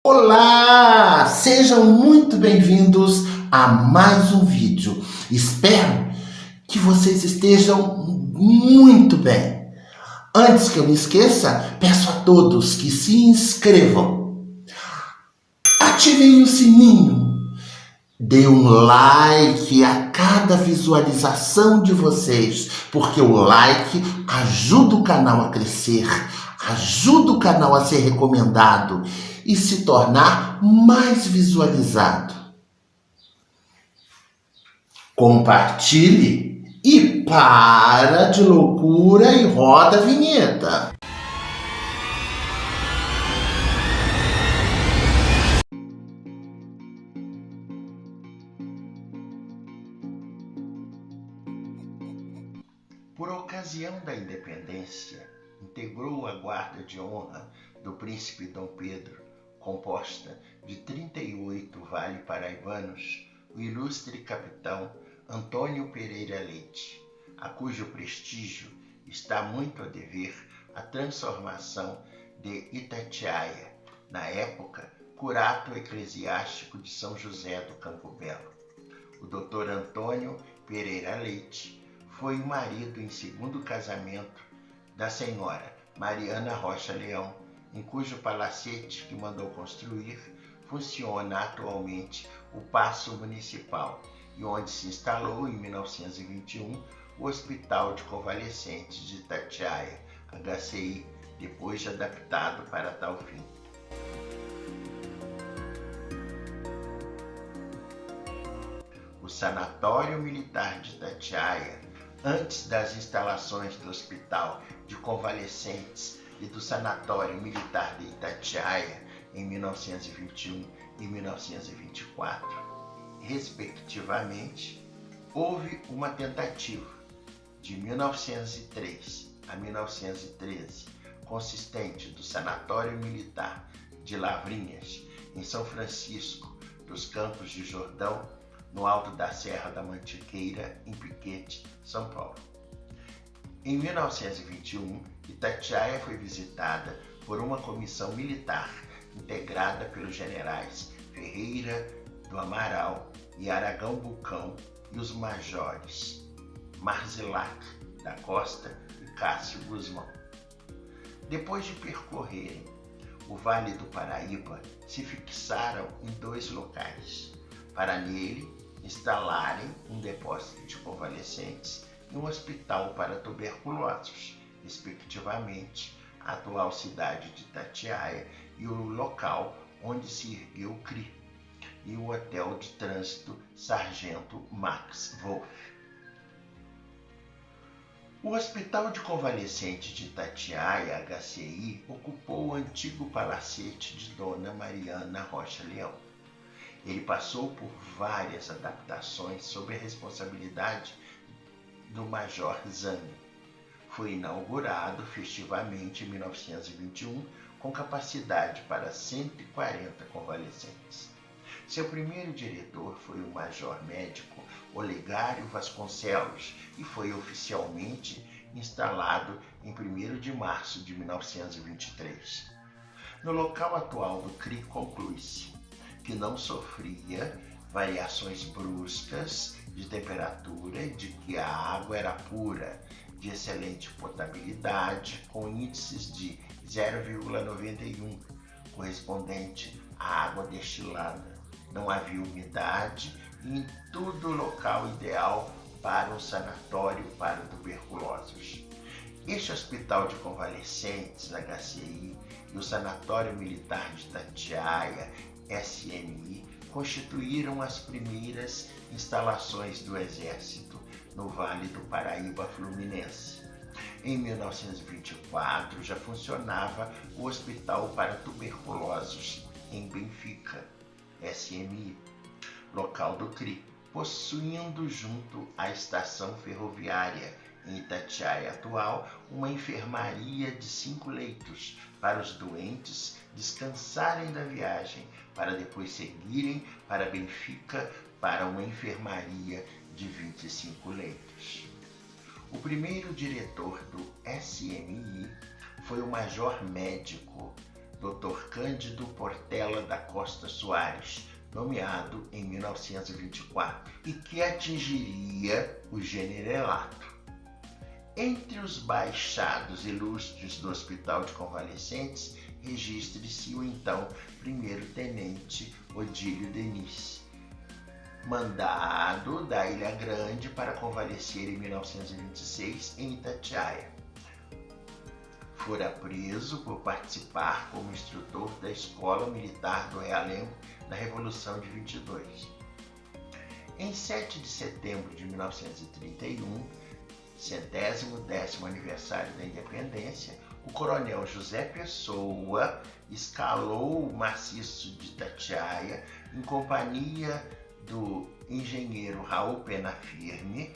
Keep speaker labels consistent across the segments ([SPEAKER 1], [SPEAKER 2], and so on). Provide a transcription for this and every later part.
[SPEAKER 1] Olá! Sejam muito bem-vindos a mais um vídeo. Espero que vocês estejam muito bem. Antes que eu me esqueça, peço a todos que se inscrevam, ativem o sininho, dê um like a cada visualização de vocês, porque o like ajuda o canal a crescer, ajuda o canal a ser recomendado e se tornar mais visualizado. Compartilhe e para de loucura e roda a vinheta. Por ocasião da independência, integrou a guarda de honra do príncipe Dom Pedro, composta de 38 vale-paraibanos, o ilustre capitão Antônio Pereira Leite, a cujo prestígio está muito a dever a transformação de Itatiaia, na época curato eclesiástico de São José do Campo Belo. O Dr. Antônio Pereira Leite foi o marido em segundo casamento da senhora Mariana Rocha Leão, em cujo palacete que mandou construir funciona atualmente o Paço Municipal e onde se instalou em 1921 o Hospital de Convalescentes de Itatiaia, HCI, depois de adaptado para tal fim. O Sanatório Militar de Itatiaia, antes das instalações do Hospital de Convalescentes e do Sanatório Militar de Itatiaia, em 1921 e 1924, respectivamente, houve uma tentativa, de 1903 a 1913, consistente do Sanatório Militar de Lavrinhas, em São Francisco dos Campos de Jordão, no alto da Serra da Mantiqueira, em Piquete, São Paulo. Em 1921, Itatiaia foi visitada por uma comissão militar integrada pelos generais Ferreira do Amaral e Aragão Bucão e os majores Marzilac da Costa e Cássio Guzmão. Depois de percorrerem o Vale do Paraíba, se fixaram em dois locais, para nele instalarem um depósito de convalescentes e um hospital para tuberculosos, respectivamente, a atual cidade de Itatiaia e o local onde se ergueu o CRI, e o Hotel de Trânsito Sargento Max Wolff. O Hospital de Convalescentes de Itatiaia, HCI, ocupou o antigo palacete de Dona Mariana Rocha Leão. Ele passou por várias adaptações sob a responsabilidade do Major Zani. Foi inaugurado festivamente em 1921 com capacidade para 140 convalescentes. Seu primeiro diretor foi o Major Médico Olegário Vasconcelos e foi oficialmente instalado em 1º de março de 1923. No local atual do CRI conclui-se que não sofria variações bruscas de temperatura e de que a água era pura, de excelente potabilidade, com índices de 0,91, correspondente à água destilada. Não havia umidade e em todo local ideal para um sanatório para tuberculosos. Este Hospital de Convalescentes, HCI, e o Sanatório Militar de Itatiaia, SMI, constituíram as primeiras instalações do Exército no Vale do Paraíba Fluminense. Em 1924 já funcionava o Hospital para Tuberculosos em Benfica, SMI, local do CRI, possuindo junto à estação ferroviária em Itatiaia atual uma enfermaria de 5 leitos para os doentes descansarem da viagem para depois seguirem para Benfica para uma enfermaria de 25 leitos. O primeiro diretor do SMI foi o Major Médico Dr. Cândido Portela da Costa Soares, nomeado em 1924, e que atingiria o generalato. Entre os baixados ilustres do Hospital de Convalescentes, registre-se o então primeiro-tenente Odílio Denis, mandado da Ilha Grande para convalescer em 1926 em Itatiaia. Fora preso por participar como instrutor da Escola Militar do Realengo na Revolução de 22. Em 7 de setembro de 1931, 110º aniversário da independência, o coronel José Pessoa escalou o maciço de Itatiaia em companhia do engenheiro Raul Penafirme,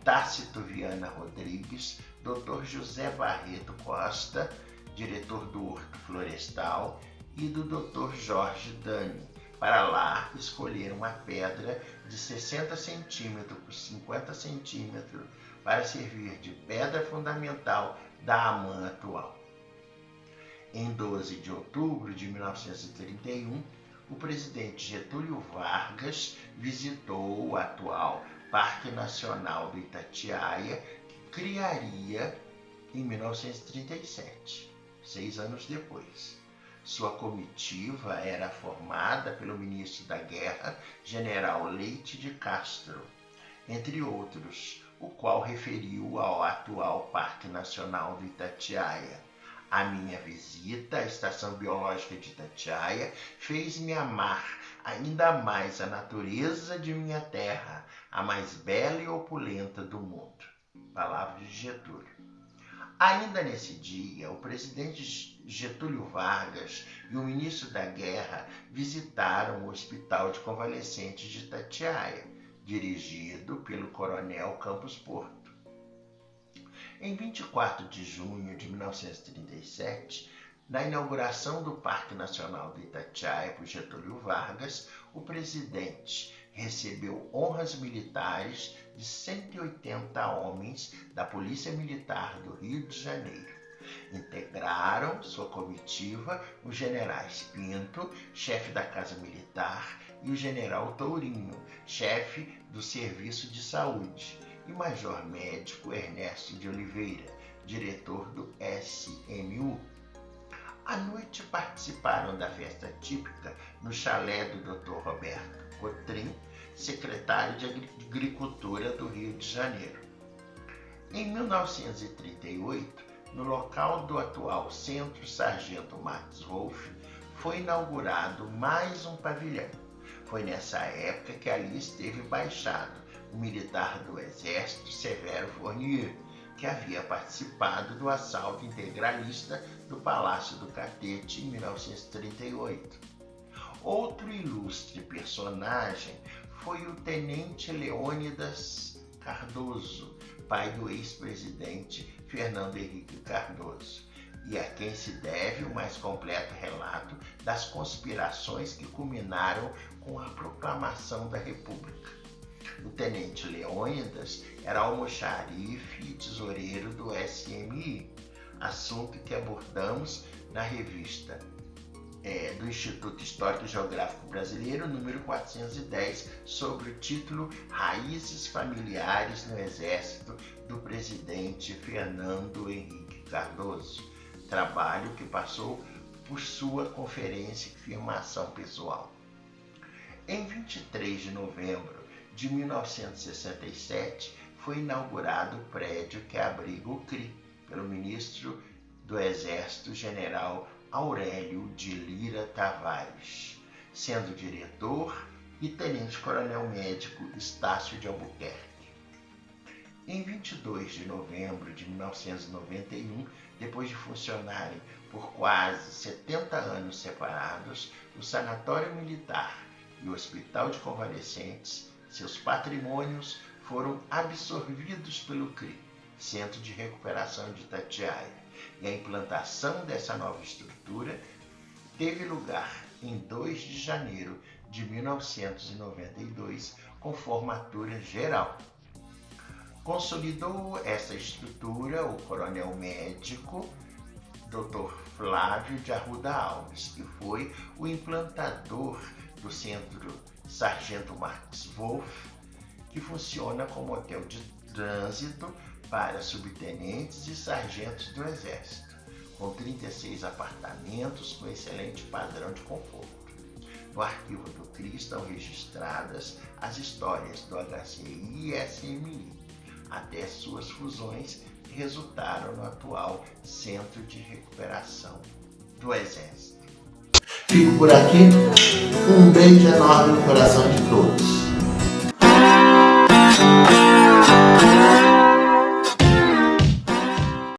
[SPEAKER 1] Tácito Viana Rodrigues, Dr. José Barreto Costa, diretor do Horto Florestal, e do Dr. Jorge Dani, para lá escolher uma pedra de 60 centímetros por 50 centímetros para servir de pedra fundamental da AMAN atual. Em 12 de outubro de 1931, o presidente Getúlio Vargas visitou o atual Parque Nacional do Itatiaia, que criaria em 1937, 6 anos depois. Sua comitiva era formada pelo ministro da Guerra, General Leite de Castro, entre outros, o qual referiu ao atual Parque Nacional do Itatiaia: "A minha visita à Estação Biológica de Itatiaia fez-me amar ainda mais a natureza de minha terra, a mais bela e opulenta do mundo." Palavras de Getúlio. Ainda nesse dia, o presidente Getúlio Vargas e o ministro da Guerra visitaram o Hospital de Convalescentes de Itatiaia, dirigido pelo coronel Campos Porto. Em 24 de junho de 1937, na inauguração do Parque Nacional do Itatiaia por Getúlio Vargas, o presidente recebeu honras militares de 180 homens da Polícia Militar do Rio de Janeiro. Integraram sua comitiva os generais Pinto, chefe da Casa Militar, e o general Tourinho, chefe do Serviço de Saúde, e major médico Ernesto de Oliveira, diretor do SMU. À noite participaram da festa típica no chalé do Dr. Roberto Cotrim, secretário de Agricultura do Rio de Janeiro. Em 1938, no local do atual Centro Sargento Max Wolff, foi inaugurado mais um pavilhão. Foi nessa época que ali esteve baixado o militar do Exército Severo Fournier, que havia participado do assalto integralista do Palácio do Catete em 1938. Outro ilustre personagem foi o tenente Leônidas Cardoso, pai do ex-presidente Fernando Henrique Cardoso, e a quem se deve o mais completo relato das conspirações que culminaram com a proclamação da República. O tenente Leônidas era almoxarife e tesoureiro do SMI, assunto que abordamos na revista do Instituto Histórico e Geográfico Brasileiro, número 410, sobre o título "Raízes Familiares no Exército do Presidente Fernando Henrique Cardoso", trabalho que passou por sua conferência e firmação pessoal. Em 23 de novembro de 1967, foi inaugurado o prédio que abriga o CRI, pelo ministro do Exército, General Aurélio de Lira Tavares, sendo diretor e tenente-coronel médico Estácio de Albuquerque. Em 22 de novembro de 1991, depois de funcionarem por quase 70 anos separados, o Sanatório Militar e o Hospital de Convalescentes, seus patrimônios foram absorvidos pelo CRI, Centro de Recuperação de Itatiaia, e a implantação dessa nova estrutura teve lugar em 2 de janeiro de 1992, com formatura geral. Consolidou essa estrutura o coronel médico Dr. Flávio de Arruda Alves, que foi o implantador do Centro Sargento Marcos Wolff, que funciona como hotel de trânsito para subtenentes e sargentos do Exército, com 36 apartamentos com excelente padrão de conforto. No arquivo do CRI estão registradas as histórias do HCI e SMI, até suas fusões que resultaram no atual Centro de Recuperação do Exército. Fico por aqui, um beijo enorme no coração de todos.